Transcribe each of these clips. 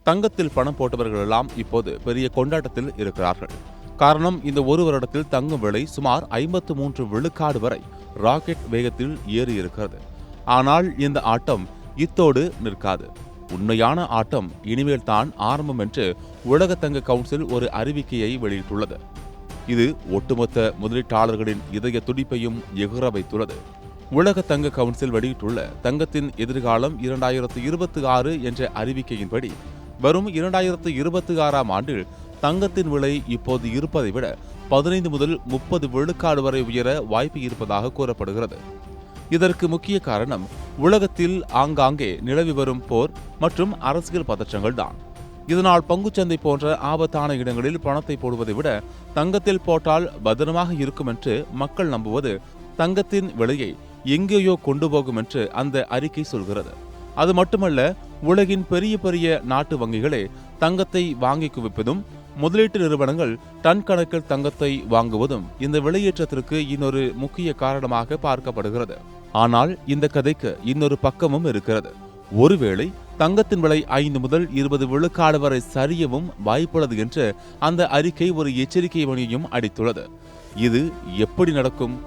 தங்கத்தில் பணம் போட்டவர்கள் எல்லாம் இப்போது பெரிய கொண்டாட்டத்தில் இருக்கிறார்கள். காரணம், இந்த ஒரு வருடத்தில் தங்கம் விலை சுமார் 53 விழுக்காடு வரை ராக்கெட் வேகத்தில் ஏறி இருக்கிறது. ஆனால் இந்த ஆட்டம் இத்தோடு நிற்காது. உண்மையான ஆட்டம் இனிமேல் தான் ஆரம்பம் என்று உலக தங்க கவுன்சில் ஒரு அறிவிக்கையை வெளியிட்டுள்ளது. இது ஒட்டுமொத்த முதலீட்டாளர்களின் இதய துடிப்பையும் எகுற வைத்துள்ளது. உலக தங்க கவுன்சில் வெளியிட்டுள்ள தங்கத்தின் எதிர்காலம் 2026 என்ற அறிவிக்கையின்படி வரும் 2026ஆம் ஆண்டில் தங்கத்தின் விலை இப்போது இருப்பதை விட 15 முதல் 30 விழுக்காடு வரை உயர வாய்ப்பு இருப்பதாக கூறப்படுகிறது. இதற்கு முக்கிய காரணம் உலகத்தில் ஆங்காங்கே நிலவி வரும் போர் மற்றும் அரசியல் பதற்றங்கள் தான். இதனால் பங்குச்சந்தை போன்ற ஆபத்தான இடங்களில் பணத்தை போடுவதை விட தங்கத்தில் போட்டால் பத்திரமாக இருக்கும் என்று மக்கள் நம்புவது தங்கத்தின் விலையை எங்கேயோ கொண்டு போகும் என்று அந்த அறிக்கை சொல்கிறது. அது மட்டுமல்ல, உலகின் பெரிய பெரிய நாட்டு வங்கிகளே தங்கத்தை வாங்கி குவிப்பதும் முதலீட்டு நிறுவனங்கள் டன் கணக்கில் தங்கத்தை வாங்குவதும் இந்த விலையேற்றத்திற்கு இன்னொரு முக்கிய காரணமாக பார்க்கப்படுகிறது. ஆனால் இந்த கதைக்கு இன்னொரு பக்கமும் இருக்கிறது. ஒருவேளை தங்கத்தின் விலை 5 முதல் 20 விழுக்காடு வரை சரியவும் வாய்ப்புள்ளது என்று அந்த அறிக்கை ஒரு எச்சரிக்கை மணியையும் அடித்துள்ளது. இது எப்படி நடக்கும்?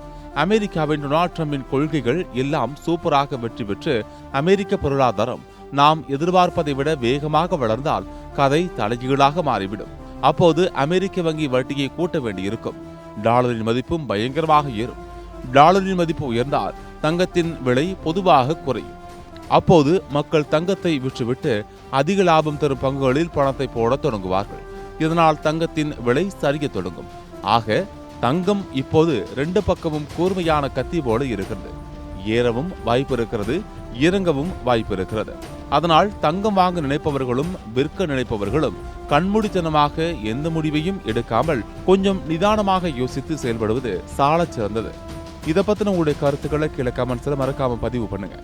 அமெரிக்காவின் டொனால்ட் ட்ரம்பின் கொள்கைகள் எல்லாம் சூப்பராக வெற்றி பெற்று அமெரிக்க பொருளாதாரம் நாம் எதிர்பார்ப்பதை விட வேகமாக வளர்ந்தால் கதை தலைகீழாக மாறிவிடும். அப்போது அமெரிக்க வங்கி வட்டியை கூட்ட வேண்டியிருக்கும். டாலரின் மதிப்பும் பயங்கரமாக ஏறும். டாலரின் மதிப்பு உயர்ந்தால் தங்கத்தின் விலை பொதுவாக குறையும். அப்போது மக்கள் தங்கத்தை விற்றுவிட்டு அதிக லாபம் தரும் பங்குகளில் பணத்தை போட தொடங்குவார்கள். இதனால் தங்கத்தின் விலை சரிய தொடங்கும். ஆக தங்கம் இப்போது 2 பக்கமும் கூர்மையான கத்தி போல இருக்கிறது. ஏறவும் வாய்ப்பு இருக்கிறது, இறங்கவும் வாய்ப்பு இருக்கிறது. அதனால் தங்கம் வாங்க நினைப்பவர்களும் விற்க நினைப்பவர்களும் கண்மூடித்தனமாக எந்த முடிவையும் எடுக்காமல் கொஞ்சம் நிதானமாக யோசித்து செயல்படுவது சாலச் சிறந்தது. இதை பத்தின உங்களுடைய கருத்துக்களை கீழே கமெண்ட்ஸ்ல மறக்காம பதிவு பண்ணுங்க.